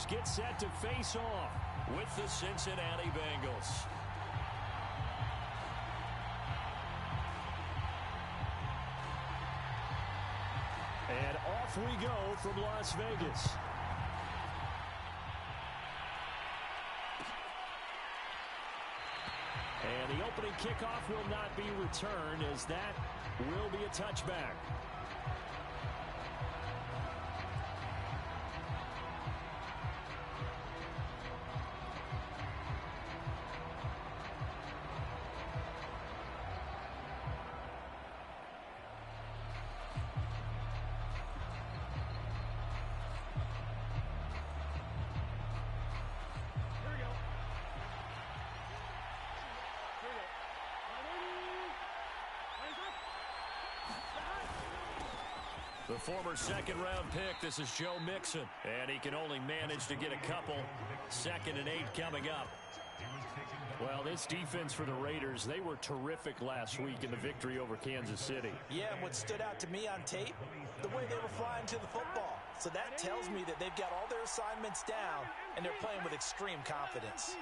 Raiders get set to face off with the Cincinnati Bengals. And off we go from Las Vegas. And the opening kickoff will not be returned, as that will be a touchback. The former second-round pick, this is Joe Mixon, and he can only manage to get a couple. 2nd and 8 coming up. Well, this defense for the Raiders, they were terrific last week in the victory over Kansas City. Yeah, and what stood out to me on tape, the way they were flying to the football. So that tells me that they've got all their assignments down, and they're playing with extreme confidence.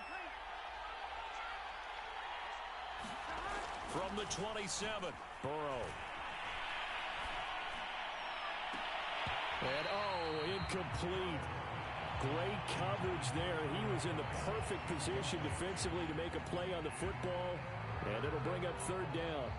From the 27, Burrow. And, incomplete. Great coverage there. He was in the perfect position defensively to make a play on the football, and it'll bring up 3rd down.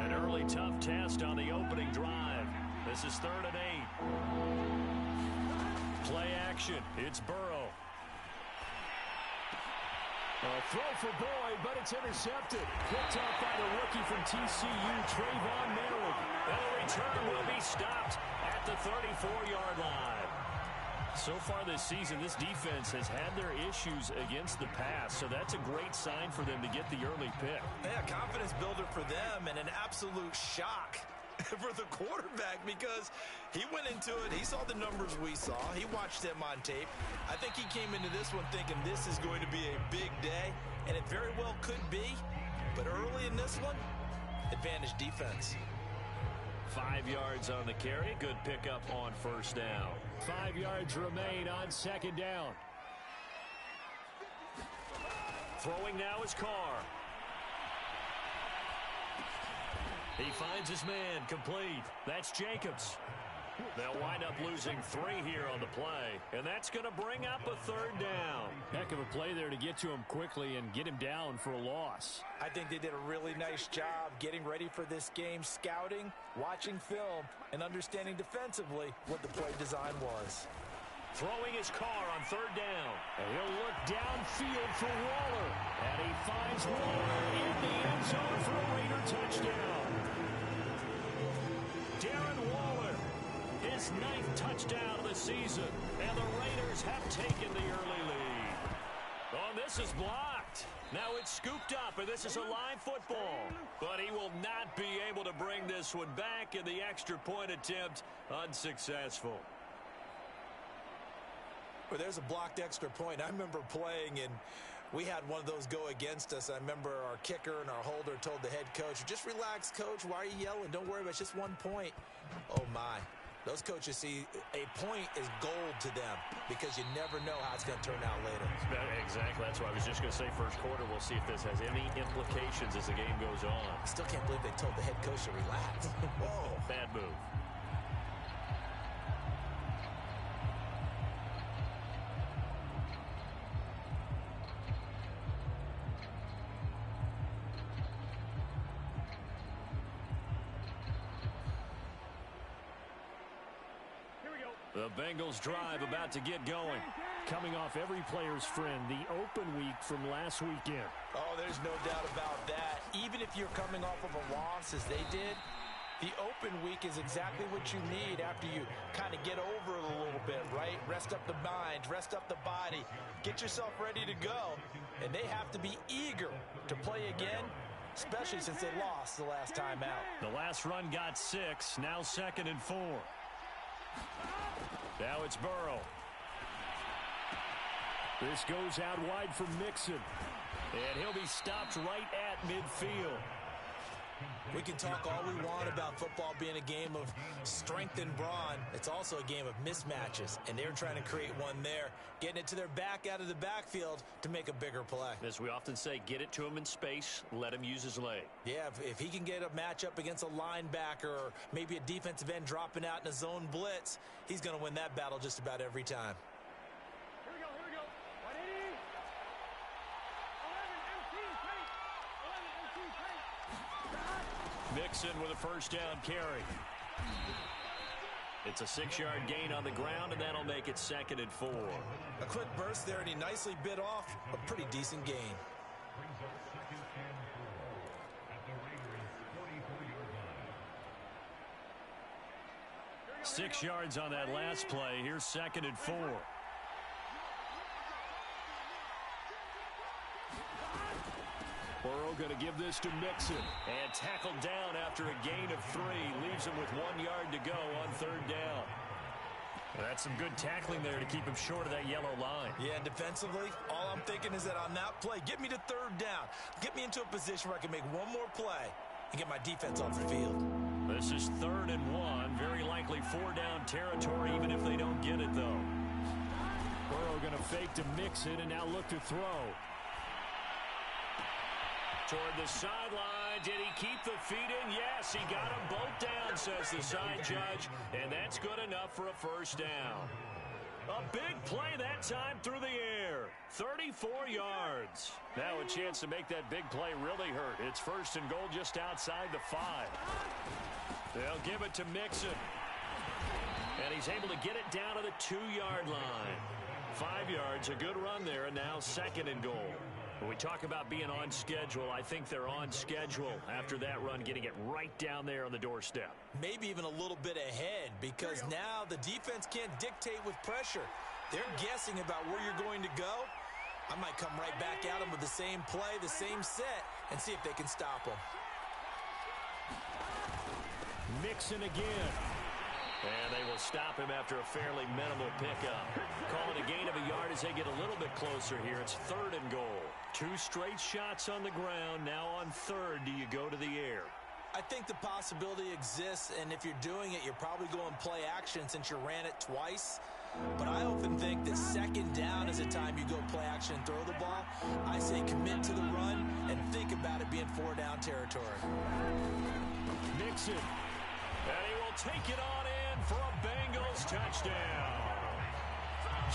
An early tough test on the opening drive. This is 3rd and 8. Play action. It's Burrow. A throw for Boyd, but it's intercepted. Picked off by the rookie from TCU, Trayvon Merrick. And the return will be stopped at the 34-yard line. So far this season, this defense has had their issues against the pass, so that's a great sign for them to get the early pick. Yeah, confidence builder for them, and an absolute shock for the quarterback, because he went into it, he saw the numbers we saw, he watched them on tape. I think he came into this one thinking this is going to be a big day, and it very well could be, but early in this one, advantage defense. 5 yards on the carry, good pickup on 1st down. 5 yards remain on 2nd down. Throwing now is Carr. He finds his man, complete. That's Jacobs. They'll wind up losing 3 here on the play, and that's going to bring up a 3rd down. Heck of a play there to get to him quickly and get him down for a loss. I think they did a really nice job getting ready for this game, scouting, watching film, and understanding defensively what the play design was. Throwing his Carr on 3rd down. And he'll look downfield for Waller. And he finds Waller in the end zone for a Raider touchdown. Darren Waller, his 9th touchdown of the season. And the Raiders have taken the early lead. Oh, this is blocked. Now it's scooped up, and this is a live football. But he will not be able to bring this one back, and the extra point attempt unsuccessful. Well, there's a blocked extra point. I remember playing, and we had one of those go against us. I remember our kicker and our holder told the head coach, just relax, coach. Why are you yelling? Don't worry about it. It's just 1 point. Oh, my. Those coaches see a point is gold to them because you never know how it's going to turn out later. Exactly. That's what I was just going to say. First quarter, we'll see if this has any implications as the game goes on. I still can't believe they told the head coach to relax. Whoa. Bad move. The Bengals drive about to get going. Coming off every player's friend, the open week from last weekend. Oh, there's no doubt about that. Even if you're coming off of a loss as they did, the open week is exactly what you need after you kind of get over it a little bit, right? Rest up the mind, rest up the body, get yourself ready to go. And they have to be eager to play again, especially since they lost the last time out. The last run got 6, now 2nd and 4. Now it's Burrow. This goes out wide for Mixon. And he'll be stopped right at midfield. We can talk all we want about football being a game of strength and brawn. It's also a game of mismatches, and they're trying to create one there, getting it to their back out of the backfield to make a bigger play. As we often say, get it to him in space, let him use his leg. Yeah, if he can get a matchup against a linebacker or maybe a defensive end dropping out in a zone blitz, he's going to win that battle just about every time. Mixon with a first down carry. It's a 6-yard gain on the ground, and that'll make it 2nd and 4. A quick burst there, and he nicely bit off a pretty decent gain. 6 yards on that last play. Here's 2nd and 4. Burrow going to give this to Mixon. And tackled down after a gain of 3. Leaves him with 1 yard to go on 3rd down. That's some good tackling there to keep him short of that yellow line. Yeah, defensively, all I'm thinking is that on that play, get me to 3rd down. Get me into a position where I can make one more play and get my defense off the field. This is 3rd and 1. Very likely 4-down territory, even if they don't get it, though. Burrow going to fake to Mixon and now look to throw. Toward the sideline. Did he keep the feet in? Yes, he got them both down, says the side judge. And that's good enough for a first down. A big play that time through the air. 34 yards. Now a chance to make that big play really hurt. It's 1st and goal just outside the 5. They'll give it to Mixon. And he's able to get it down to the 2-yard line. 5 yards, a good run there, and now 2nd and goal. When we talk about being on schedule, I think they're on schedule after that run, getting it right down there on the doorstep. Maybe even a little bit ahead, because now the defense can't dictate with pressure. They're guessing about where you're going to go. I might come right back at them with the same play, the same set, and see if they can stop them. Mixon again. And they will stop him after a fairly minimal pickup. Calling a gain of a yard as they get a little bit closer here. It's 3rd and goal. 2 straight shots on the ground. Now on 3rd, do you go to the air? I think the possibility exists, and if you're doing it, you're probably going play action since you ran it twice. But I often think that 2nd down is the time you go play action and throw the ball. I say commit to the run and think about it being 4-down territory. Mixon. And he will take it on in for a Bengals touchdown.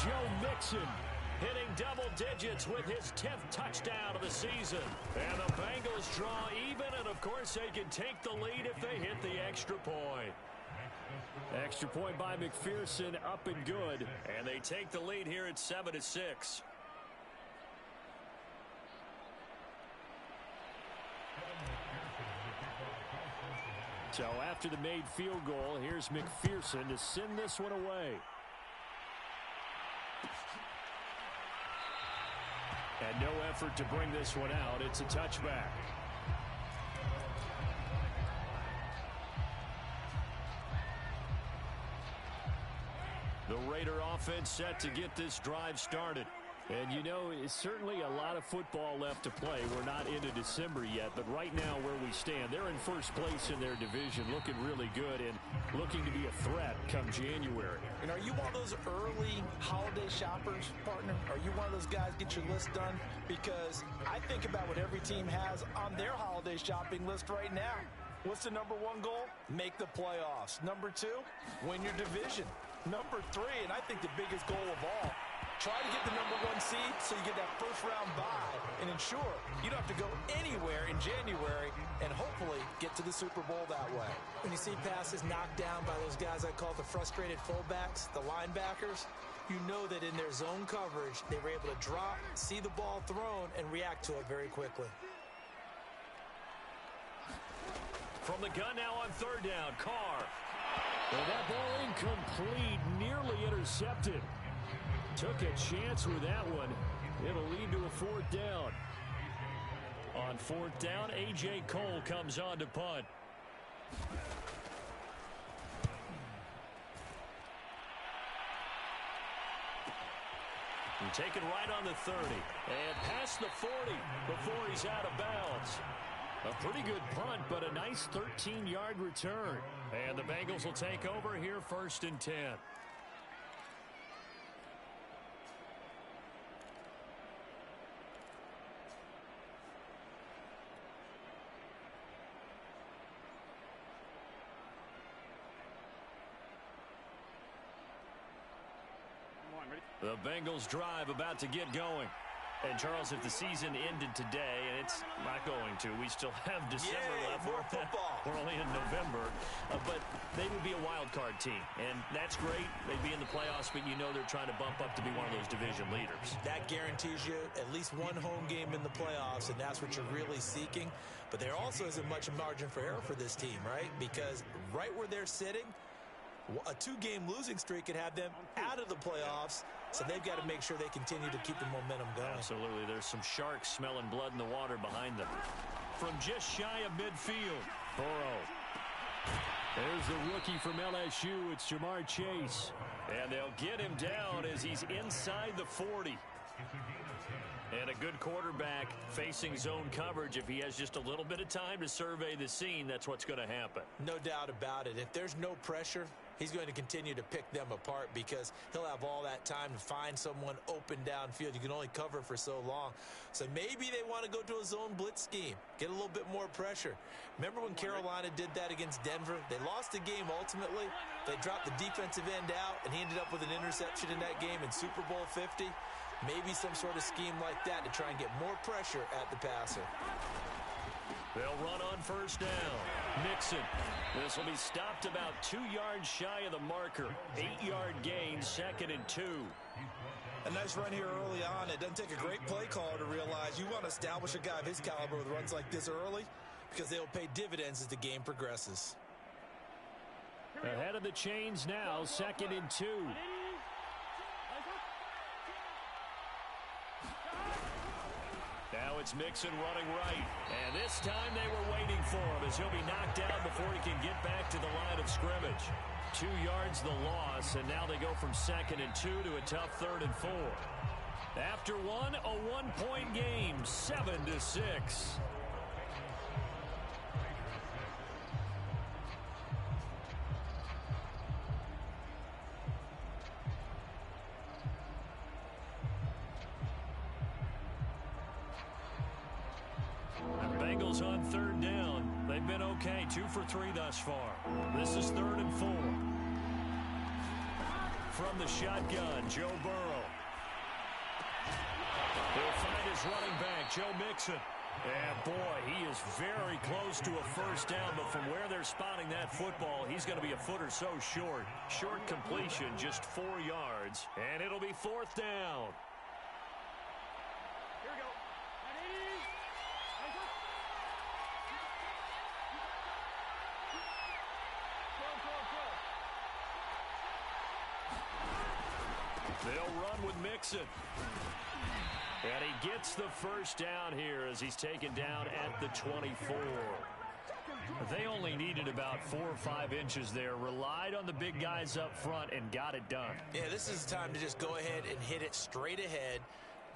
Joe Mixon hitting double digits with his 10th touchdown of the season. And the Bengals draw even, and of course they can take the lead if they hit the extra point. Extra point by McPherson, up and good. And they take the lead here at 7-6. So after the made field goal, here's McPherson to send this one away. And no effort to bring this one out. It's a touchback. The Raider offense set to get this drive started. And, you know, it's certainly a lot of football left to play. We're not into December yet, but right now where we stand, they're in first place in their division, looking really good and looking to be a threat come January. And are you one of those early holiday shoppers, partner? Are you one of those guys get your list done? Because I think about what every team has on their holiday shopping list right now. What's the number 1 goal? Make the playoffs. Number 2, win your division. Number 3, and I think the biggest goal of all, try to get the number 1 seed so you get that first-round bye and ensure you don't have to go anywhere in January and hopefully get to the Super Bowl that way. When you see passes knocked down by those guys I call the frustrated fullbacks, the linebackers, you know that in their zone coverage, they were able to drop, see the ball thrown, and react to it very quickly. From the gun now on 3rd down, Carr. And that ball incomplete, nearly intercepted. Took a chance with that one. It'll lead to a 4th down. On 4th down, A.J. Cole comes on to punt. Taken right on the 30. And past the 40 before he's out of bounds. A pretty good punt, but a nice 13-yard return. And the Bengals will take over here 1st and 10. The Bengals drive about to get going. And, Charles, if the season ended today, and it's not going to, we still have December left. More football. We're only in November. But they would be a wild card team. And that's great. They'd be in the playoffs, but you know they're trying to bump up to be one of those division leaders. That guarantees you at least one home game in the playoffs, and that's what you're really seeking. But there also isn't much margin for error for this team, right? Because right where they're sitting, a 2-game losing streak could have them out of the playoffs, so they've got to make sure they continue to keep the momentum going. Absolutely. There's some sharks smelling blood in the water behind them. From just shy of midfield, Burrow. There's the rookie from LSU. It's Jamar Chase. And they'll get him down as he's inside the 40. And a good quarterback facing zone coverage. If he has just a little bit of time to survey the scene, that's what's going to happen. No doubt about it. If there's no pressure, he's going to continue to pick them apart because he'll have all that time to find someone open downfield. You can only cover for so long. So maybe they want to go to a zone blitz scheme, get a little bit more pressure. Remember when Carolina did that against Denver? They lost the game ultimately. They dropped the defensive end out, and he ended up with an interception in that game in Super Bowl 50. Maybe some sort of scheme like that to try and get more pressure at the passer. They'll run on 1st down. Mixon. This will be stopped about 2 yards shy of the marker. 8-yard gain, 2nd and 2. A nice run here early on. It doesn't take a great play caller to realize you want to establish a guy of his caliber with runs like this early because they'll pay dividends as the game progresses. Ahead of the chains now, 2nd and 2. Now it's Mixon running right. And this time they were waiting for him as he'll be knocked down before he can get back to the line of scrimmage. 2 yards the loss, and now they go from 2nd and 2 to a tough 3rd and 4. After one, a 1-point game, 7-6. Bengals on 3rd down. They've been okay, 2 for 3 thus far. This is 3rd and 4. From the shotgun, Joe Burrow. He'll find his running back, Joe Mixon. And boy, he is very close to a 1st down, but from where they're spotting that football, he's going to be a foot or so short. Short completion, just 4 yards, and it'll be 4th down. Here we go. They'll run with Mixon. And he gets the 1st down here as he's taken down at the 24. They only needed about 4 or 5 inches there. Relied on the big guys up front and got it done. Yeah, this is the time to just go ahead and hit it straight ahead.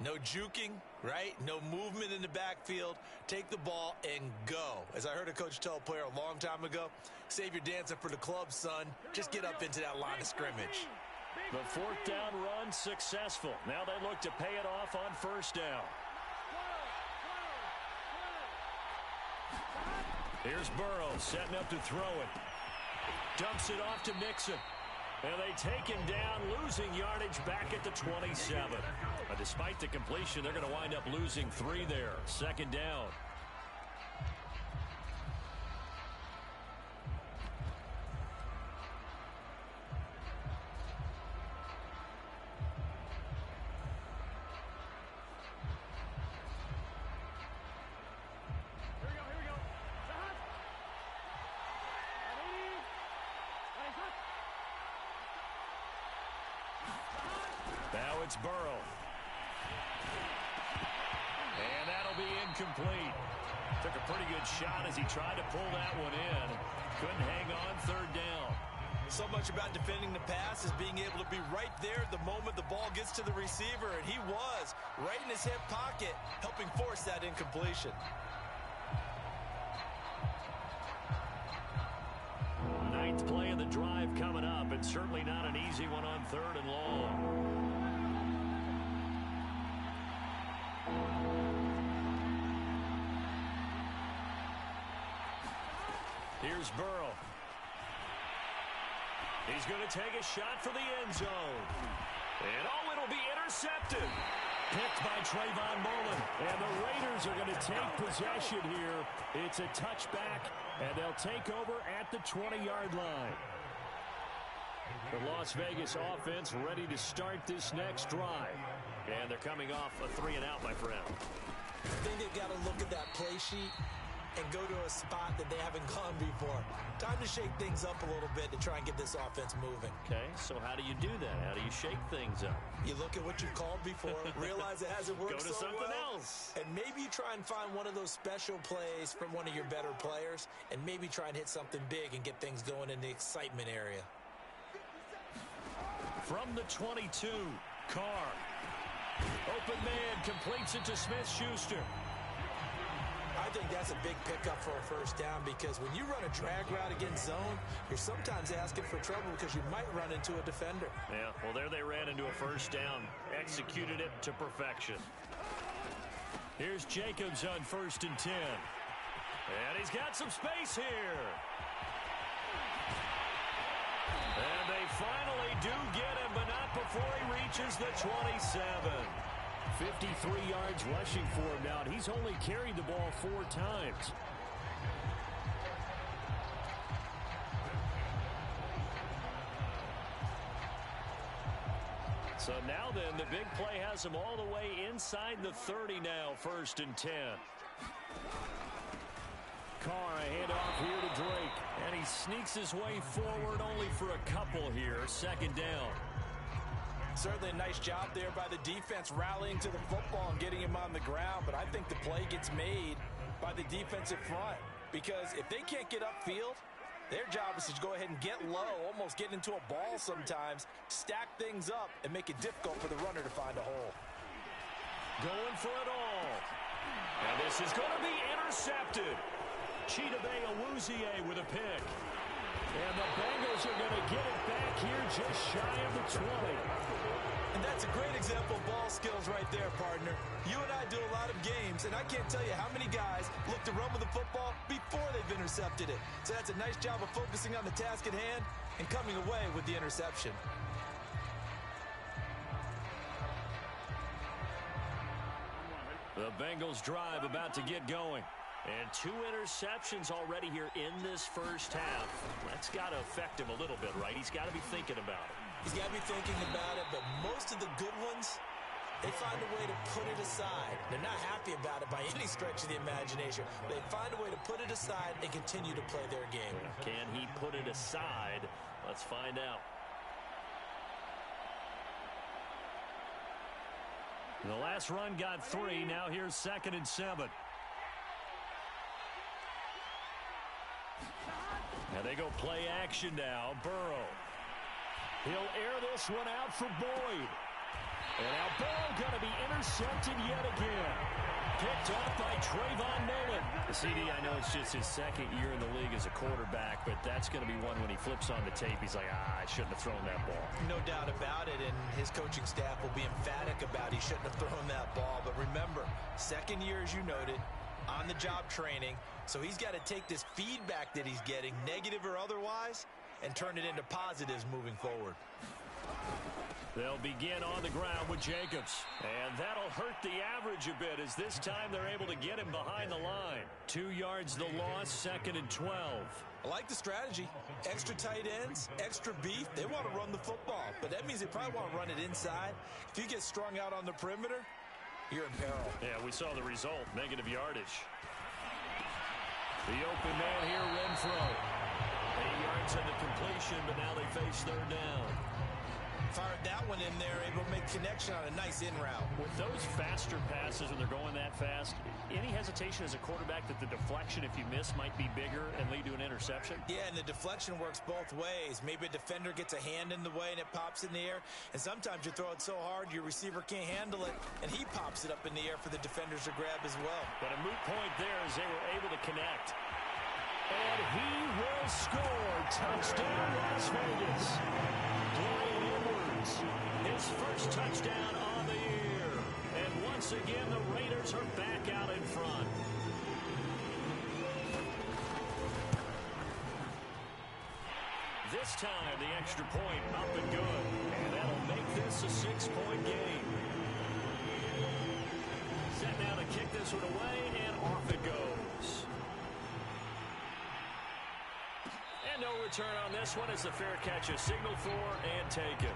No juking, right? No movement in the backfield. Take the ball and go. As I heard a coach tell a player a long time ago, save your dancing for the club, son. Just get up into that line of scrimmage. The 4th down run successful. Now they look to pay it off on 1st down. Here's Burrow setting up to throw it. Dumps it off to Mixon. And they take him down, losing yardage back at the 27. But despite the completion, they're going to wind up losing 3 there. 2nd down. Now it's Burrow. And that'll be incomplete. Took a pretty good shot as he tried to pull that one in. Couldn't hang on 3rd down. So much about defending the pass is being able to be right there the moment the ball gets to the receiver, and he was right in his hip pocket, helping force that incompletion. Ninth play of the drive coming up, and certainly not an easy one on 3rd and long. Here's Burrow. He's going to take a shot for the end zone. And it'll be intercepted. Picked by Trayvon Mullen. And the Raiders are going to take possession here. It's a touchback, and they'll take over at the 20-yard line. The Las Vegas offense ready to start this next drive. And they're coming off a 3-and-out, my friend. I think they've got to look at that play sheet and go to a spot that they haven't gone before. Time to shake things up a little bit to try and get this offense moving. Okay, so how do you do that? How do you shake things up? You look at what you've called before, realize it hasn't worked so well. Go to something else. And maybe you try and find one of those special plays from one of your better players, and maybe try and hit something big and get things going in the excitement area. From the 22, Carr. Open man, completes it to Smith-Schuster. I think that's a big pickup for a first down, because when you run a drag route against zone, you're sometimes asking for trouble because you might run into a defender. Yeah, well, there they ran into a first down. Executed it to perfection. Here's Jacobs on 1st and 10. And he's got some space here. And they finally do get him, but not before he reaches the 27. 53 yards rushing for him now, and he's only carried the ball 4 times. So now then, the big play has him all the way inside the 30 now, 1st and 10. Carr, a handoff here to Drake, and he sneaks his way forward only for a couple here, 2nd down. Certainly a nice job there by the defense rallying to the football and getting him on the ground, but I think the play gets made by the defensive front, because if they can't get upfield, their job is to go ahead and get low, almost get into a ball sometimes, stack things up, and make it difficult for the runner to find a hole. Going for it all. And this is going to be intercepted. Chidobe Awuzie with a pick. And the Bengals are going to get it back here just shy of the 20. And that's a great example of ball skills right there, partner. You and I do a lot of games, and I can't tell you how many guys look to run with the football before they've intercepted it. So that's a nice job of focusing on the task at hand and coming away with the interception. The Bengals drive about to get going. And 2 interceptions already here in this first half. That's got to affect him a little bit, right? He's got to be thinking about it. He's got to be thinking about it, but most of the good ones, they find a way to put it aside. They're not happy about it by any stretch of the imagination. They find a way to put it aside and continue to play their game. Can he put it aside? Let's find out. The last run got 3. Now here's 2nd and 7. And they go play action now. Burrow. He'll air this one out for Boyd. And now Burrow going to be intercepted yet again. Picked off by Trayvon Mullen. The CD, I know it's just his 2nd year in the league as a quarterback, but that's going to be one when he flips on the tape, he's like, I shouldn't have thrown that ball. No doubt about it, and his coaching staff will be emphatic about he shouldn't have thrown that ball. But remember, 2nd year, as you noted, on-the-job training, so he's got to take this feedback that he's getting, negative or otherwise, and turn it into positives moving forward. They'll begin on the ground with Jacobs. And that'll hurt the average a bit, as this time they're able to get him behind the line. 2 yards the loss, 2nd and 12. I like the strategy. Extra tight ends, extra beef. They want to run the football, but that means they probably want to run it inside. If you get strung out on the perimeter, you're in peril. Yeah, we saw the result, negative yardage. The open man here, Renfro. 8 yards on the completion, but now they face 3rd down. Fired that one in there, able to make connection on a nice in route. With those faster passes when they're going that fast, any hesitation as a quarterback that the deflection, if you miss, might be bigger and lead to an interception? Yeah, and the deflection works both ways. Maybe a defender gets a hand in the way and it pops in the air, and sometimes you throw it so hard your receiver can't handle it, and he pops it up in the air for the defenders to grab as well. But a moot point there as they were able to connect. And he will score. Touchdown, Las Vegas. His first touchdown on the year. And once again, the Raiders are back out in front. This time, the extra point up and good. And that'll make this a 6-point game. Set now to kick this one away, and off it goes. And no return on this one as the fair catch is signaled for and taken.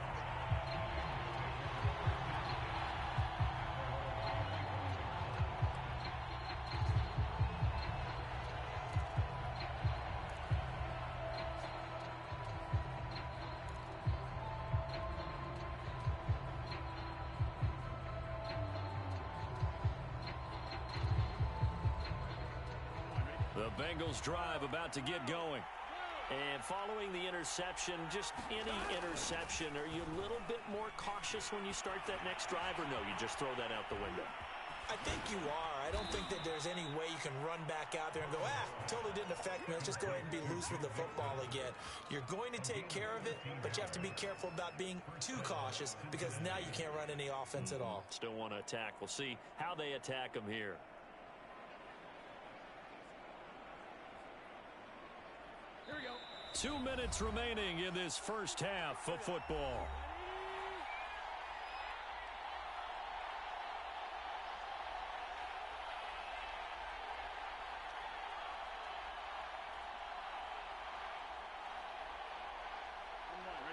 The Bengals drive about to get going. And following the interception, just any interception, are you a little bit more cautious when you start that next drive, or no, you just throw that out the window? I think you are. I don't think that there's any way you can run back out there and go, totally didn't affect me. Let's just go ahead and be loose with the football again. You're going to take care of it, but you have to be careful about being too cautious because now you can't run any offense at all. Still want to attack. We'll see how they attack them here. Here we go. 2 minutes remaining in this first half of football.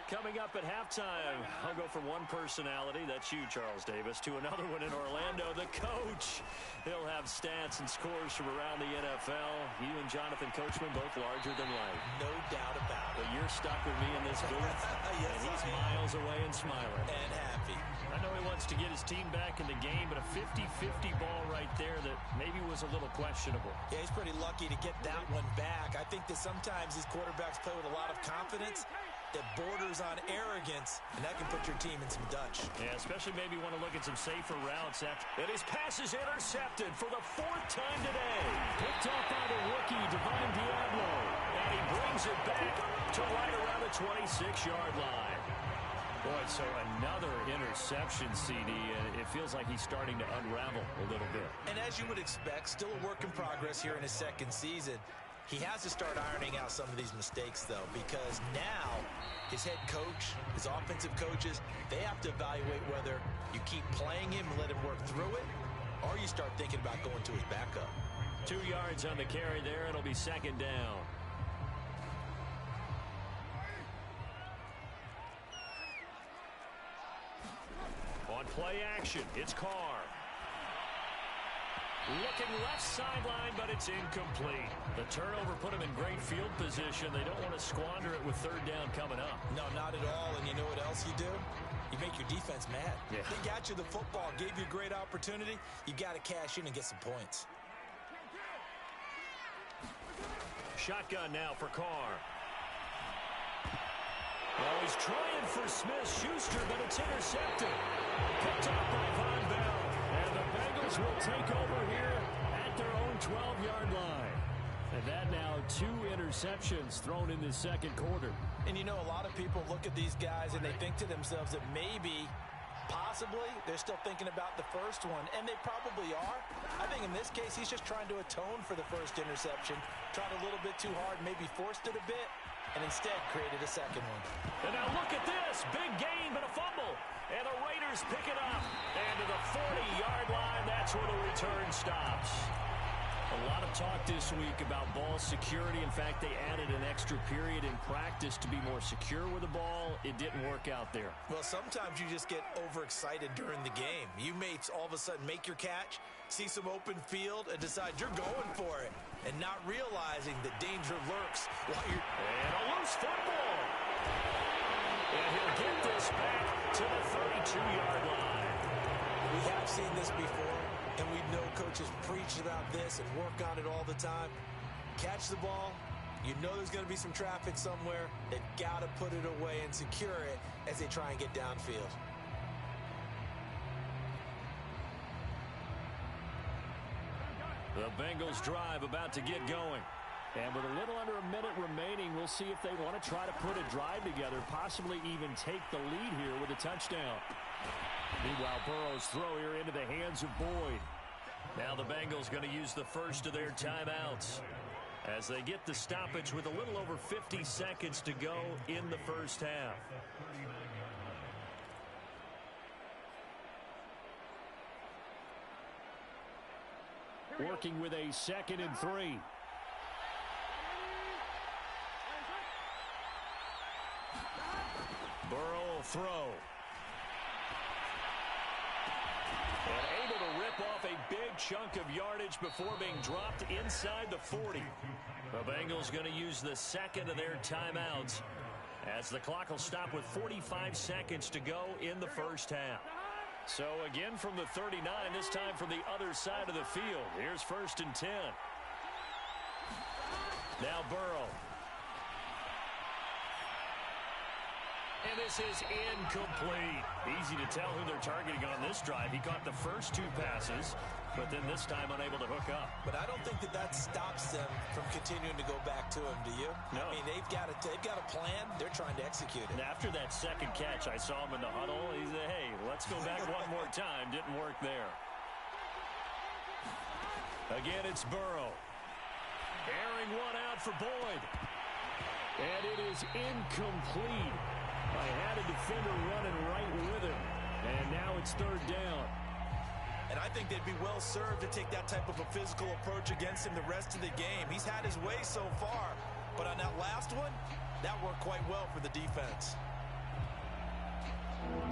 Coming up at halftime, I'll go from one personality, that's you, Charles Davis, to another one in Orlando, the coach. He'll have stats and scores from around the NFL. You and Jonathan Coachman, both larger than life. No doubt about it. But you're stuck with me in this booth, yes, and he's miles away and smiling. And happy. I know he wants to get his team back in the game, but a 50-50 ball right there that maybe was a little questionable. Yeah, he's pretty lucky to get that one back. I think that sometimes these quarterbacks play with a lot of confidence that borders on arrogance, and that can put your team in some Dutch. Yeah, especially maybe want to look at some safer routes. And his pass is intercepted for the 4th time today. Picked off by the rookie, Divine Diablo. And he brings it back to right around the 26-yard line. Boy, so another interception, CD, and it feels like he's starting to unravel a little bit. And as you would expect, still a work in progress here in his second season. He has to start ironing out some of these mistakes, though, because now his head coach, his offensive coaches, they have to evaluate whether you keep playing him and let him work through it, or you start thinking about going to his backup. 2 yards on the carry there. It'll be second down. On play action, it's Carr. Looking left sideline, but it's incomplete. The turnover put him in great field position. They don't want to squander it with 3rd down coming up. No, not at all. And you know what else you do? You make your defense mad. Yeah. They got you the football, gave you a great opportunity. You got to cash in and get some points. Shotgun now for Carr. Well, he's trying for Smith-Schuster, but it's intercepted. Picked up by Von Bell. And the Bengals will take over here at their own 12-yard line. And that now 2 interceptions thrown in the second quarter. And you know, a lot of people look at these guys and they think to themselves that maybe, possibly, they're still thinking about the first one. And they probably are. I think in this case, he's just trying to atone for the first interception. Tried a little bit too hard, maybe forced it a bit, and instead created a second one. And now look at this. Big gain, but a fumble. And the Raiders pick it up. And to the 40-yard line, that's where the return stops. A lot of talk this week about ball security. In fact, they added an extra period in practice to be more secure with the ball. It didn't work out there. Well, sometimes you just get overexcited during the game. You may all of a sudden make your catch, see some open field, and decide you're going for it, and not realizing the danger lurks while you're... And a loose football. And he'll get this back to the 32-yard line. We have seen this before, and we know coaches preach about this and work on it all the time. Catch the ball. You know there's going to be some traffic somewhere. They've got to put it away and secure it as they try and get downfield. The Bengals drive about to get going. And with a little under a minute remaining, we'll see if they want to try to put a drive together, possibly even take the lead here with a touchdown. Meanwhile, Burrow's throw here into the hands of Boyd. Now the Bengals going to use the first of their timeouts as they get the stoppage with a little over 50 seconds to go in the first half. Working with a 2nd and 3. Burrow will throw. And able to rip off a big chunk of yardage before being dropped inside the 40. The Bengals going to use the 2nd of their timeouts as the clock will stop with 45 seconds to go in the first half. So again from the 39, this time from the other side of the field. Here's 1st and 10. Now Burrow. And this is incomplete. Easy to tell who they're targeting on this drive. He caught the first 2 passes, but then this time unable to hook up. But I don't think that stops them from continuing to go back to him, do you? No. I mean, they've got a plan. They're trying to execute it. And after that second catch, I saw him in the huddle. He said, hey, let's go back one more time. Didn't work there. Again, it's Burrow. Airing one out for Boyd. And it is incomplete. I had a defender running right with him. And now it's 3rd down. And I think they'd be well served to take that type of a physical approach against him the rest of the game. He's had his way so far. But on that last one, that worked quite well for the defense.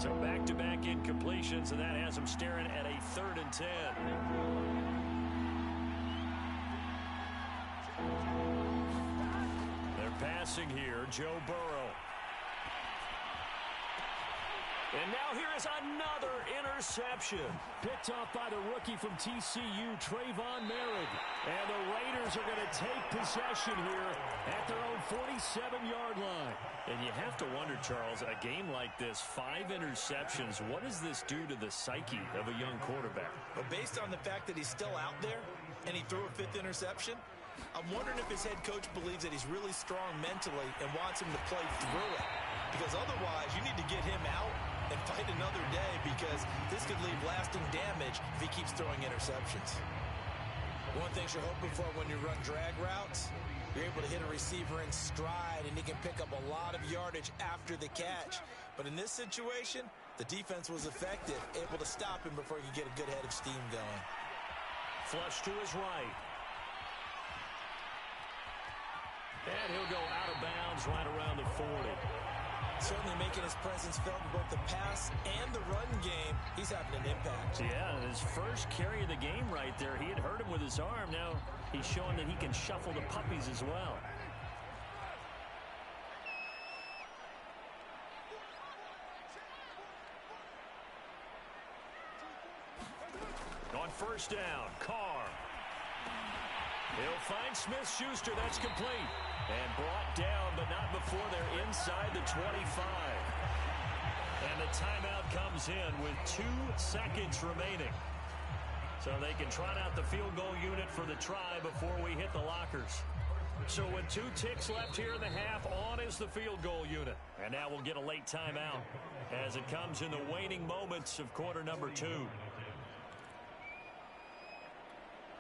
So back-to-back incompletions, and that has him staring at a 3rd and 10. They're passing here, Joe Burrow. And now here is another interception. Picked off by the rookie from TCU, Trayvon Merrick. And the Raiders are going to take possession here at their own 47-yard line. And you have to wonder, Charles, a game like this, 5 interceptions, what does this do to the psyche of a young quarterback? But based on the fact that he's still out there and he threw a 5th interception, I'm wondering if his head coach believes that he's really strong mentally and wants him to play through it. Because otherwise, you need to get him out and fight another day, because this could leave lasting damage if he keeps throwing interceptions. One thing you're hoping for when you run drag routes, you're able to hit a receiver in stride and he can pick up a lot of yardage after the catch. But in this situation, the defense was effective, able to stop him before he could get a good head of steam going. Flush to his right. And he'll go out of bounds right around the 40. Certainly making his presence felt in both the pass and the run game. He's having an impact. Yeah, his first carry of the game right there. He had hurt him with his arm. Now he's showing that he can shuffle the puppies as well. On 1st down, Carr. He'll find Smith-Schuster. That's complete. And brought down, but not before they're inside the 25. And the timeout comes in with 2 seconds remaining. So they can trot out the field goal unit for the try before we hit the lockers. So with 2 ticks left here in the half, on is the field goal unit. And now we'll get a late timeout as it comes in the waning moments of quarter number 2.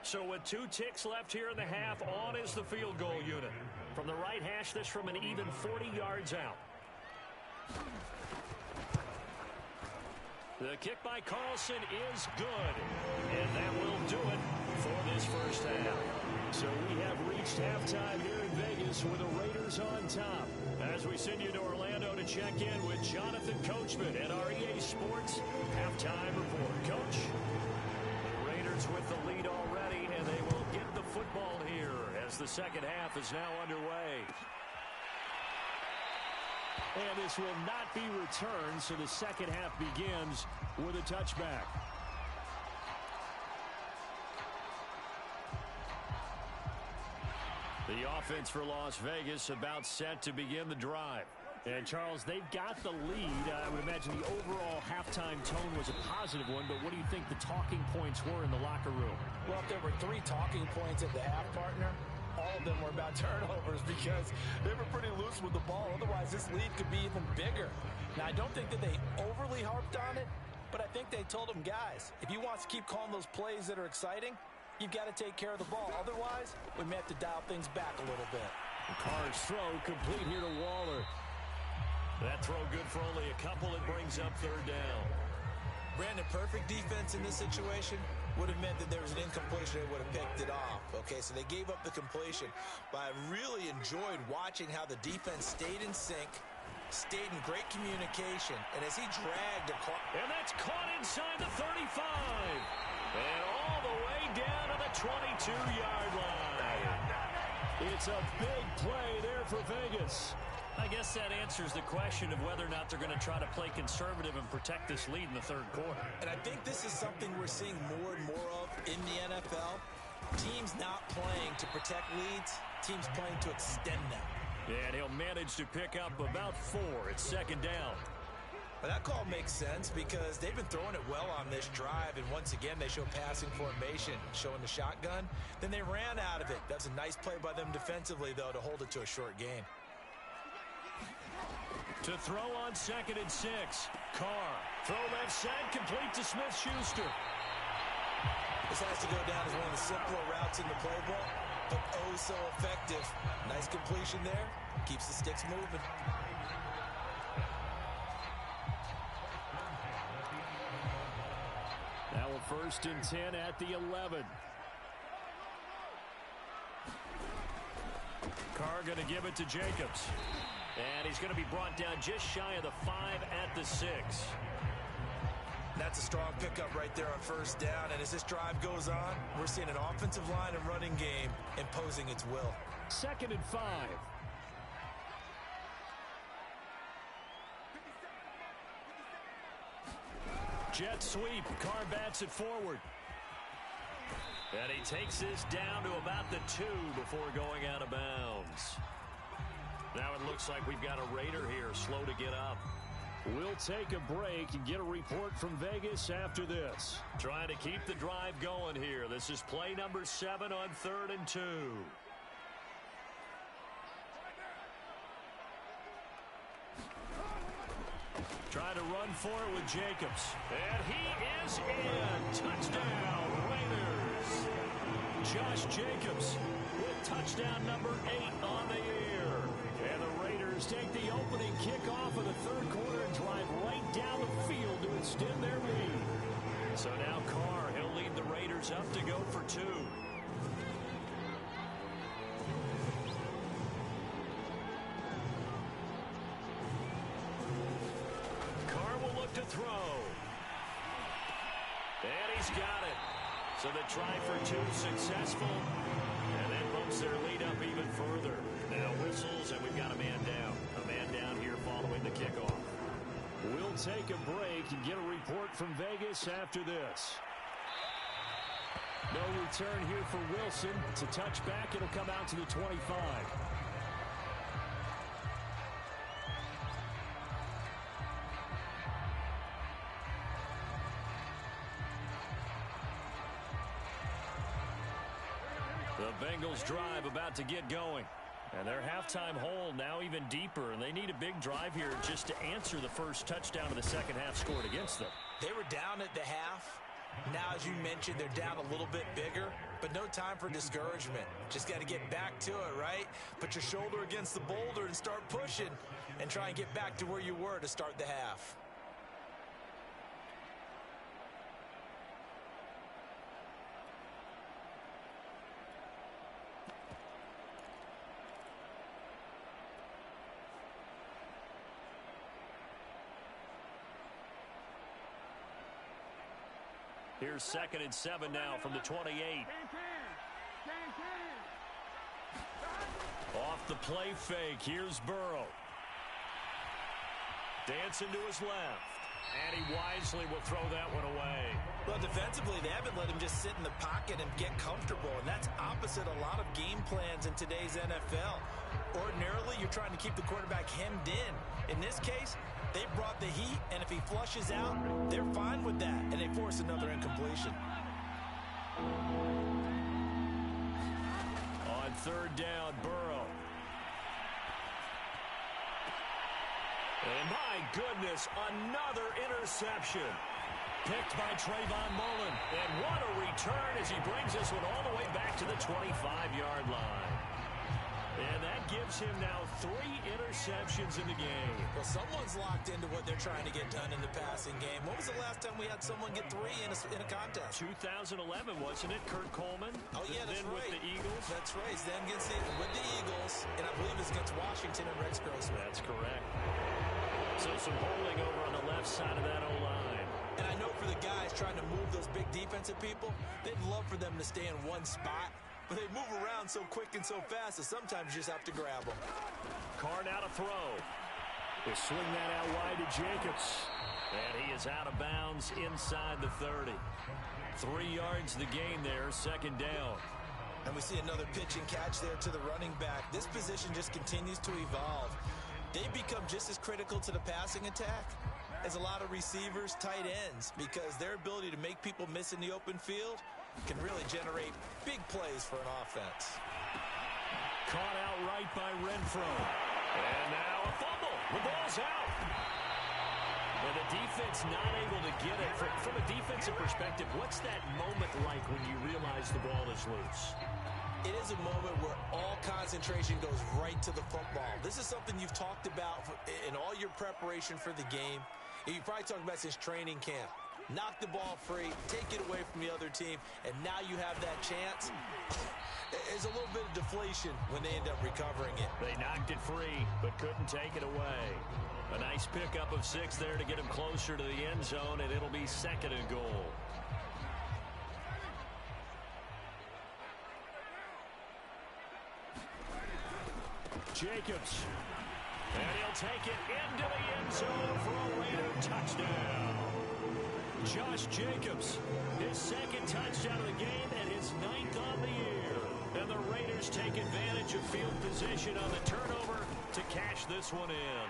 So with 2 ticks left here in the half, on is the field goal unit. From the right hash, this from an even 40 yards out. The kick by Carlson is good. And that will do it for this first half. So we have reached halftime here in Vegas with the Raiders on top. As we send you to Orlando to check in with Jonathan Coachman at our EA Sports Halftime Report. Coach, the Raiders with the lead already, and they will get the football here as the second half is now underway. And this will not be returned, so the second half begins with a touchback. The offense for Las Vegas about set to begin the drive. And, Charles, they've got the lead. I would imagine the overall halftime tone was a positive one, but what do you think the talking points were in the locker room? Well, if there were 3 talking points at the half, partner, all of them were about turnovers because they were pretty loose with the ball. Otherwise, this lead could be even bigger. Now, I don't think that they overly harped on it, but I think they told them, guys, if you want to keep calling those plays that are exciting, you've got to take care of the ball. Otherwise, we may have to dial things back a little bit. Carr's throw complete here to Waller. That throw good for only a couple. It brings up third down. Brandon, perfect defense in this situation would have meant that there was an incompletion. They would have picked it off. Okay, so they gave up the completion. But I really enjoyed watching how the defense stayed in sync, stayed in great communication, and as he dragged across. And that's caught inside the 35. And all the way down to the 22-yard line. It's a big play there for Vegas. I guess that answers the question of whether or not they're going to try to play conservative and protect this lead in the third quarter. And I think this is something we're seeing more and more of in the NFL. Teams not playing to protect leads, teams playing to extend them. And he'll manage to pick up about 4. It's second down. But that call makes sense because they've been throwing it well on this drive, and once again they show passing formation, showing the shotgun. Then they ran out of it. That's a nice play by them defensively, though, to hold it to a short gain. To throw on 2nd and 6. Carr. Throw left side, complete to Smith-Schuster. This has to go down as one of the simpler routes in the playbook, but oh so effective. Nice completion there. Keeps the sticks moving. Now a 1st and 10 at the 11. Carr going to give it to Jacobs. And he's going to be brought down just shy of the 5 at the 6. That's a strong pickup right there on 1st down. And as this drive goes on, we're seeing an offensive line and running game imposing its will. 2nd and 5. Jet sweep. Carr bats it forward. And he takes this down to about the 2 before going out of bounds. Now it looks like we've got a Raider here, slow to get up. We'll take a break and get a report from Vegas after this. Trying to keep the drive going here. This is play number 7 on 3rd and 2. Trying to run for it with Jacobs. And he is in. Touchdown, Raiders. Josh Jacobs with touchdown number 8 on the year. And the Raiders take the opening kickoff of the third quarter and drive right down the field to extend their lead. So now Carr, he'll lead the Raiders up to go for 2. Carr will look to throw. And he's got it. So the try for 2 successful. And that bumps their lead up even further. Now whistles, and we've got a man down. A man down here following the kickoff. We'll take a break and get a report from Vegas after this. No return here for Wilson. To touch back, it'll come out to the 25. The Bengals drive about to get going. And their halftime hole now even deeper, and they need a big drive here just to answer the first touchdown of the second half scored against them. They were down at the half. Now, as you mentioned, they're down a little bit bigger, but no time for discouragement. Just got to get back to it, right? Put your shoulder against the boulder and start pushing and try and get back to where you were to start the half. Here's 2nd and 7 now from the 28. Off the play fake. Here's Burrow. Dancing to his left. And he wisely will throw that one away. Well, defensively, they haven't let him just sit in the pocket and get comfortable, and that's opposite a lot of game plans in today's NFL. Ordinarily, you're trying to keep the quarterback hemmed in. In this case, they brought the heat, and if he flushes out, they're fine with that, and they force another incompletion. On third down, Burrow. And my goodness, another interception. Picked by Trayvon Mullen. And what a return as he brings this one all the way back to the 25-yard line. And that gives him now 3 interceptions in the game. Well, someone's locked into what they're trying to get done in the passing game. When was the last time we had someone get 3 in a contest? 2011, wasn't it? Kurt Coleman? Oh, yeah, that's then right. with the Eagles? That's right. Then with the Eagles, and I believe it's against Washington and Rex Grossman. That's correct. So some holding over on the left side of that O-line. And I know for the guys trying to move those big defensive people, they'd love for them to stay in one spot. But they move around so quick and so fast that sometimes you just have to grab them. Carr now to throw. They swing that out wide to Jacobs. And he is out of bounds inside the 30. 3 yards the gain there, second down. And we see another pitch and catch there to the running back. This position just continues to evolve. They become just as critical to the passing attack as a lot of receivers, tight ends, because their ability to make people miss in the open field can really generate big plays for an offense. Caught out right by Renfro. And now a fumble. The ball's out. And the defense not able to get it. From a defensive perspective, what's that moment like when you realize the ball is loose? It is a moment where all concentration goes right to the football. This is something you've talked about in all your preparation for the game. You probably talked about since training camp. Knock the ball free, take it away from the other team, and now you have that chance. There's a little bit of deflation when they end up recovering it. They knocked it free, but couldn't take it away. A nice pickup of 6 there to get him closer to the end zone, and it'll be second and goal. Jacobs. And he'll take it into the end zone for a Raider touchdown. Josh Jacobs, his second touchdown of the game and his 9th on the year. And the Raiders take advantage of field position on the turnover to cash this one in.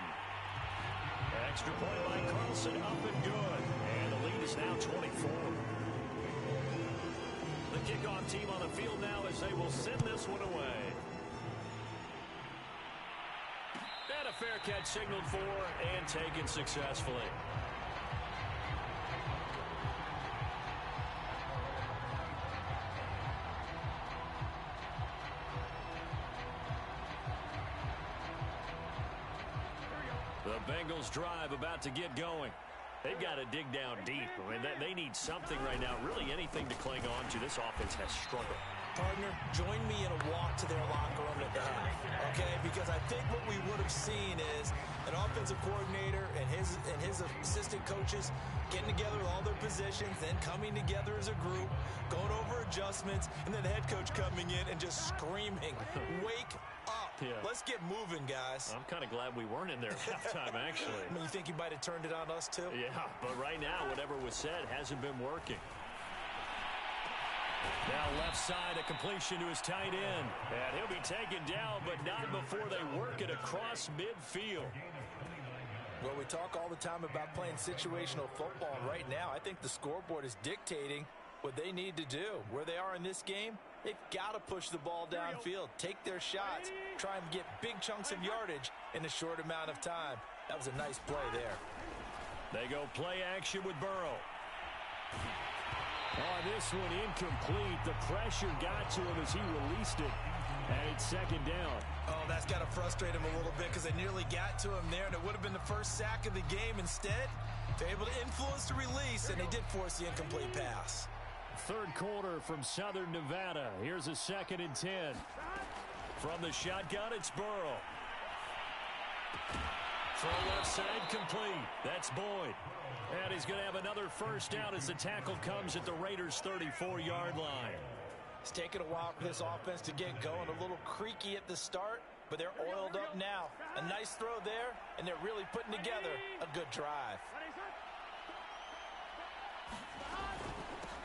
Extra point by Carlson, up and good. And the lead is now 24. The kickoff team on the field now as they will send this one away. And a fair catch signaled for and taken successfully. The Bengals drive about to get going. They've got to dig down deep. I mean, they need something right now, really anything to cling on to. This offense has struggled. Partner, join me in a walk to their locker room at the half, okay? Because I think what we would have seen is an offensive coordinator and his assistant coaches getting together with all their positions, then coming together as a group, going over adjustments, and then the head coach coming in and just screaming, wake up. Yeah. Let's get moving, guys. I'm kind of glad we weren't in there at halftime, actually. I mean, you think you might have turned it on us, too? Yeah, but right now, whatever was said hasn't been working. Now left side, a completion to his tight end. And he'll be taken down, but not before they work it across midfield. Well, we talk all the time about playing situational football, and right now I think the scoreboard is dictating what they need to do. Where they are in this game, they've got to push the ball downfield, take their shots, try and get big chunks of yardage in a short amount of time. That was a nice play there. They go play action with Burrow. Oh, this one incomplete. The pressure got to him as he released it. And it's second down. Oh, that's got to frustrate him a little bit because they nearly got to him there, and it would have been the first sack of the game. Instead, they're able to influence the release, and they did force the incomplete pass. Third quarter from Southern Nevada. Here's a 2nd and 10. From the shotgun, it's Burrow. Throw left side complete. That's Boyd. And he's going to have another first down as the tackle comes at the Raiders' 34-yard line. It's taken a while for this offense to get going. A little creaky at the start, but they're oiled up now. A nice throw there, and they're really putting together a good drive.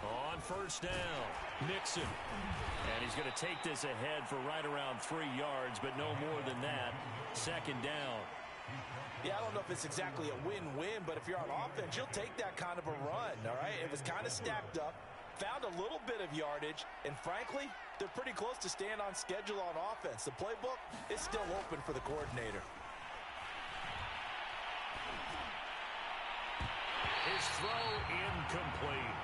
On first down, Mixon. And he's going to take this ahead for right around 3 yards, but no more than that. Second down. Yeah, I don't know if it's exactly a win-win, but if you're on offense, you'll take that kind of a run, all right? It was kind of stacked up, found a little bit of yardage, and frankly, they're pretty close to staying on schedule on offense. The playbook is still open for the coordinator. His throw incomplete.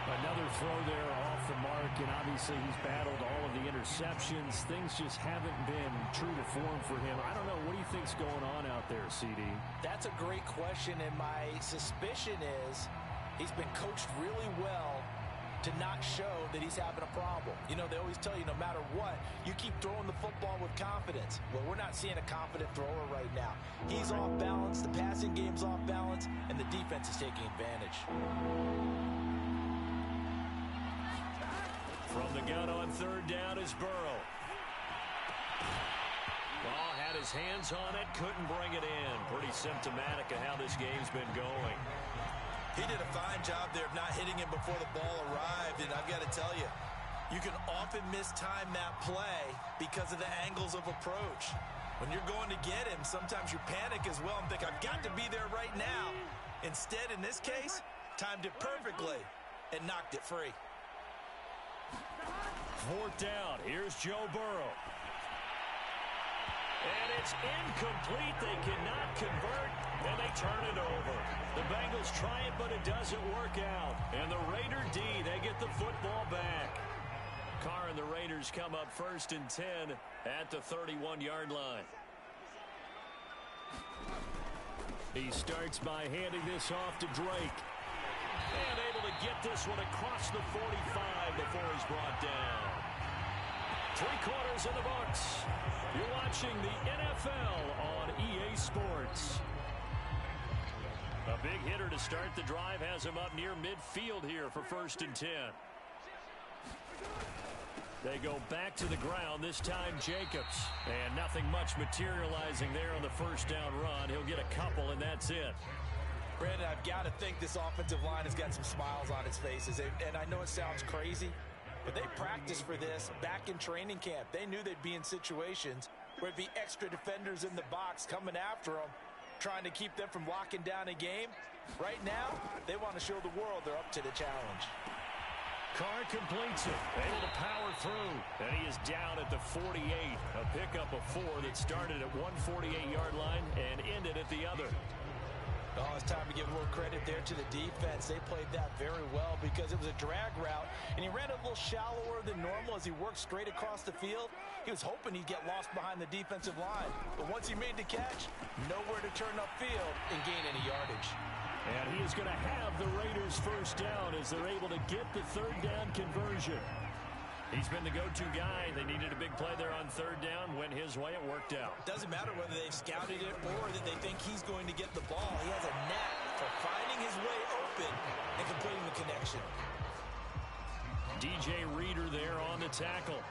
Another throw there off the mark, and obviously he's battled all of the interceptions. Things just haven't been true to form for him. I don't know. What do you think's going on out there, CD? That's a great question, and my suspicion is he's been coached really well to not show that he's having a problem. You know, they always tell you no matter what, you keep throwing the football with confidence. Well, we're not seeing a confident thrower right now. He's off balance, the passing game's off balance, and the defense is taking advantage. From the gun on third down is Burrow. Ball had his hands on it, couldn't bring it in. Pretty symptomatic of how this game's been going. He did a fine job there of not hitting him before the ball arrived, and I've got to tell you, you can often mistime that play because of the angles of approach. When you're going to get him, sometimes you panic as well and think, I've got to be there right now. Instead, in this case, timed it perfectly and knocked it free. Fourth down. Here's Joe Burrow. And it's incomplete. They cannot convert, and they turn it over. The Bengals try it, but it doesn't work out. And the Raider D, they get the football back. Carr and the Raiders come up 1st and 10 at the 31-yard line. He starts by handing this off to Drake. And able to get this one across the 45 before he's brought down. 3 quarters in the books. You're watching the NFL on EA Sports. A big hitter to start the drive has him up near midfield here for 1st and 10. They go back to the ground, this time Jacobs. And nothing much materializing there on the first down run. He'll get a couple, and that's it. Brandon, I've got to think this offensive line has got some smiles on its faces. And I know it sounds crazy, but they practiced for this back in training camp. They knew they'd be in situations where it'd be extra defenders in the box coming after them, trying to keep them from locking down a game. Right now, they want to show the world they're up to the challenge. Carr completes it, able to power through, and he is down at the 48. A pickup of 4 that started at one 48-yard line and ended at the other. Oh, it's time to give a little credit there to the defense. They played that very well because it was a drag route, and he ran a little shallower than normal as he worked straight across the field. He was hoping he'd get lost behind the defensive line, but once he made the catch, nowhere to turn upfield and gain any yardage. And he is going to have the Raiders first down as they're able to get the third down conversion. He's been the go-to guy. They needed a big play there on third down. Went his way. It worked out. Doesn't matter whether they've scouted it or that they think he's going to get the ball. He has a knack for finding his way open and completing the connection. DJ Reader there on the tackle.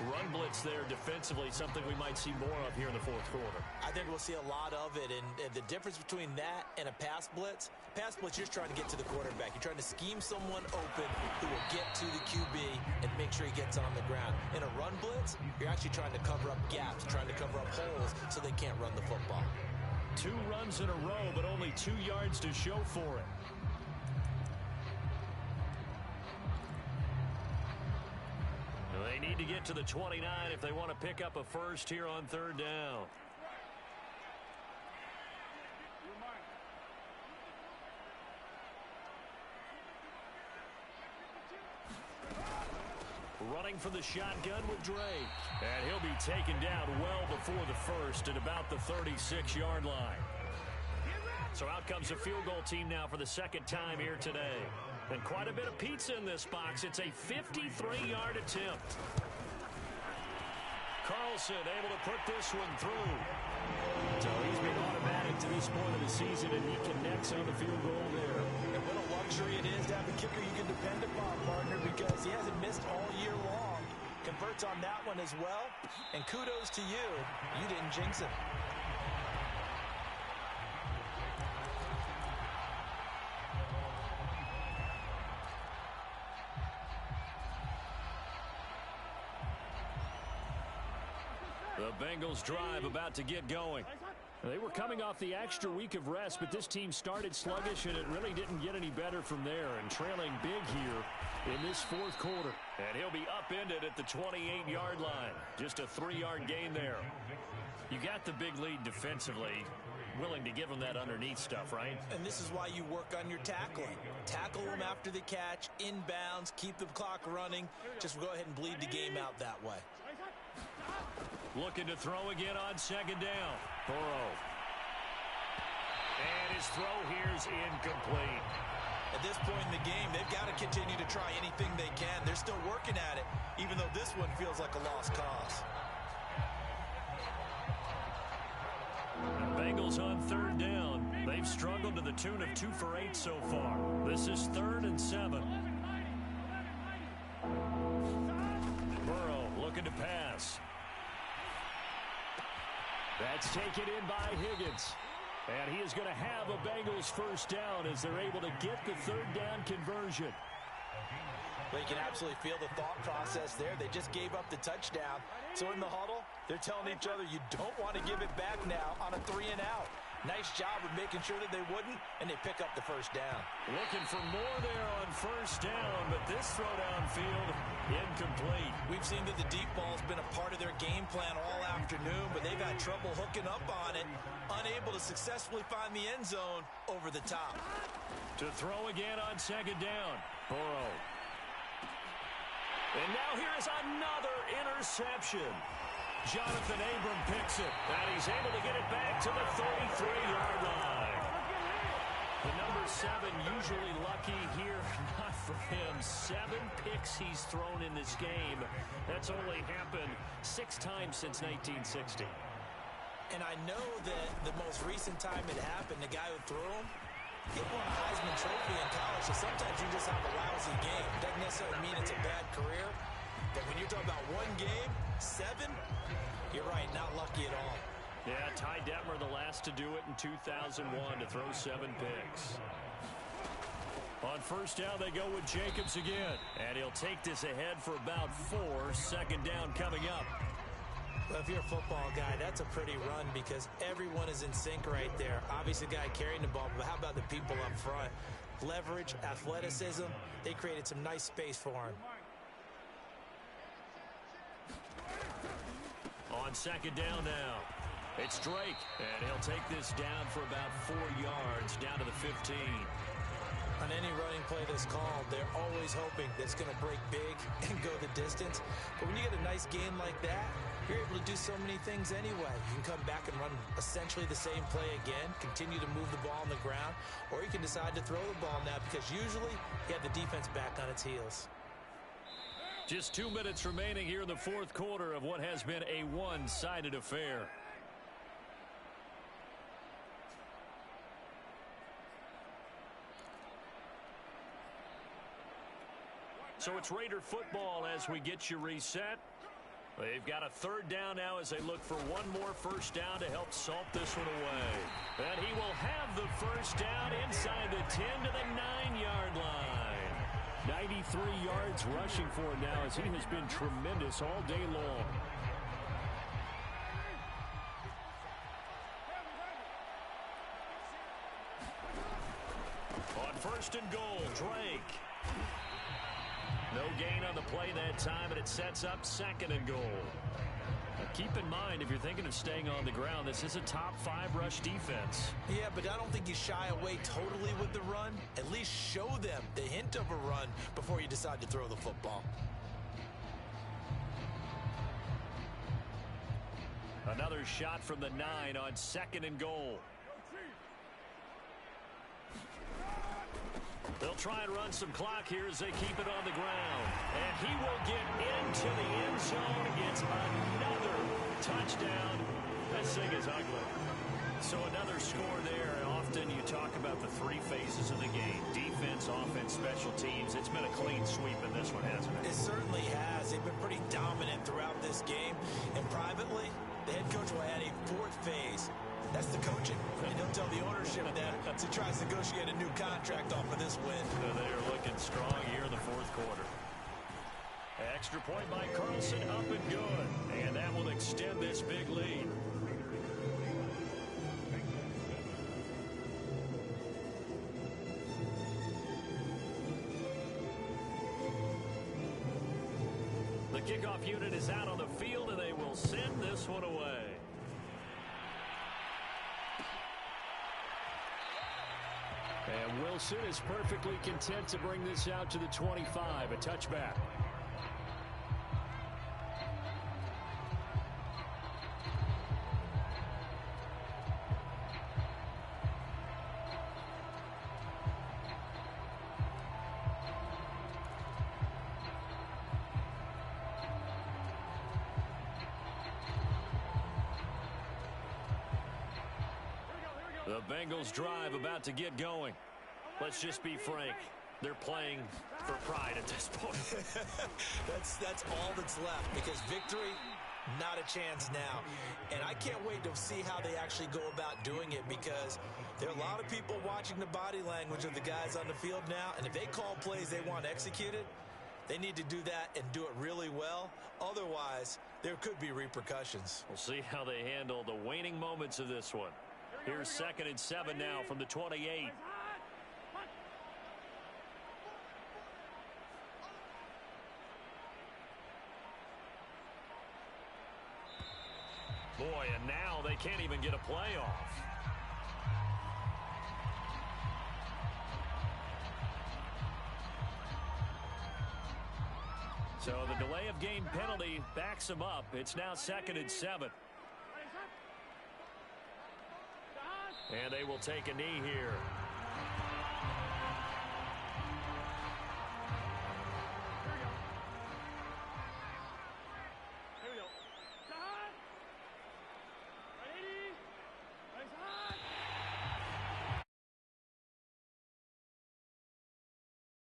Run blitz there defensively, something we might see more of here in the fourth quarter. I think we'll see a lot of it, and the difference between that and a pass blitz, you're just trying to get to the quarterback. You're trying to scheme someone open who will get to the QB and make sure he gets on the ground. In a run blitz, you're actually trying to cover up gaps, trying to cover up holes so they can't run the football. 2 runs in a row, but only 2 yards to show for it. They need to get to the 29 if they want to pick up a first here on third down. Running for the shotgun with Drake. And he'll be taken down well before the first at about the 36-yard line. So out comes the field goal team now for the second time here today. And quite a bit of pizza in this box. It's a 53-yard attempt. Carlson able to put this one through. So he's been automatic to this point of the season, and he connects on the field goal there. And what a luxury it is to have a kicker you can depend upon, partner, because he hasn't missed all year long. converts on that one as well. And kudos to you. You didn't jinx it. The Bengals drive about to get going. They were coming off the extra week of rest, but this team started sluggish, and it really didn't get any better from there. And trailing big here in this fourth quarter. And he'll be upended at the 28-yard line. Just a 3-yard gain there. You got the big lead defensively. Willing to give them that underneath stuff, right? And this is why you work on your tackling. Tackle them after the catch, inbounds, keep the clock running. Just go ahead and bleed the game out that way. Looking to throw again on second down. Burrow. And his throw here's incomplete. At this point in the game, they've got to continue to try anything they can. They're still working at it, even though this one feels like a lost cause. The Bengals on third down. They've struggled to the tune of 2 for 8 so far. This is 3rd and 7. Burrow looking to pass. That's taken in by Higgins. And he is going to have a Bengals first down as they're able to get the third down conversion. Well, you can absolutely feel the thought process there. They just gave up the touchdown. So in the huddle, they're telling each other, you don't want to give it back now on a 3-and-out. Nice job of making sure that they wouldn't, and they pick up the first down. Looking for more there on first down, but this throw downfield incomplete. We've seen that the deep ball's been a part of their game plan all afternoon, but they've had trouble hooking up on it, unable to successfully find the end zone over the top. To throw again on second down. Burrow. And now here is another interception. Jonathan Abram picks it, and he's able to get it back to the 33-yard line. The number 7 usually lucky here, not for him. 7 picks he's thrown in this game. That's only happened 6 times since 1960. And I know that the most recent time it happened, the guy who threw him, he won a Heisman Trophy in college, so sometimes you just have a lousy game. Doesn't necessarily mean it's a bad career, but when you're talking about one game, 7, you're right, not lucky at all. Yeah, Ty Detmer the last to do it in 2001 to throw 7 picks. On first down, they go with Jacobs again, and he'll take this ahead for about 4. Second down coming up. Well, if you're a football guy, that's a pretty run because everyone is in sync right there. Obviously, the guy carrying the ball, but how about the people up front? Leverage, athleticism, they created some nice space for him. On second down now, it's Drake, and he'll take this down for about 4 yards, down to the 15. On any running play that's called, they're always hoping that it's going to break big and go the distance. But when you get a nice game like that, you're able to do so many things anyway. You can come back and run essentially the same play again, continue to move the ball on the ground, or you can decide to throw the ball now because usually you have the defense back on its heels. Just 2 minutes remaining here in the fourth quarter of what has been a one-sided affair. So it's Raider football as we get you reset. They've got a third down now as they look for one more first down to help salt this one away. And he will have the first down inside the 10 to the 9-yard line. 93 yards rushing for him now as he has been tremendous all day long. On first and goal, Drake. No gain on the play that time, and it sets up second and goal. Now keep in mind, if you're thinking of staying on the ground, this is a top 5 rush defense. Yeah, but I don't think you shy away totally with the run. At least show them the hint of a run before you decide to throw the football. Another shot from the 9 on second and goal. They'll try and run some clock here as they keep it on the ground. And he will get into the end zone. It's another touchdown. This thing is ugly. So another score there. Often you talk about the three phases of the game: defense, offense, special teams. It's been a clean sweep in this one, hasn't it? It certainly has. They've been pretty dominant throughout this game. And privately, the head coach will add a fourth phase. That's the coaching. And he'll tell the ownership that as he tries to negotiate a new contract off of this win. So they are looking strong here in the fourth quarter. Extra point by Carlson, up and good. And that will extend this big lead. The kickoff unit is out on the field, and they will send this one away. And Wilson is perfectly content to bring this out to the 25, a touchback. The Bengals drive about to get going. Let's just be frank. They're playing for pride at this point. That's all that's left, because victory, not a chance now. And I can't wait to see how they actually go about doing it, because there are a lot of people watching the body language of the guys on the field now, and if they call plays they want executed, they need to do that and do it really well. Otherwise, there could be repercussions. We'll see how they handle the waning moments of this one. Here's 2nd and 7 now from the 28. Boy, and now they can't even get a play off. So the delay of game penalty backs them up. It's now 2nd and 7. And they will take a knee here.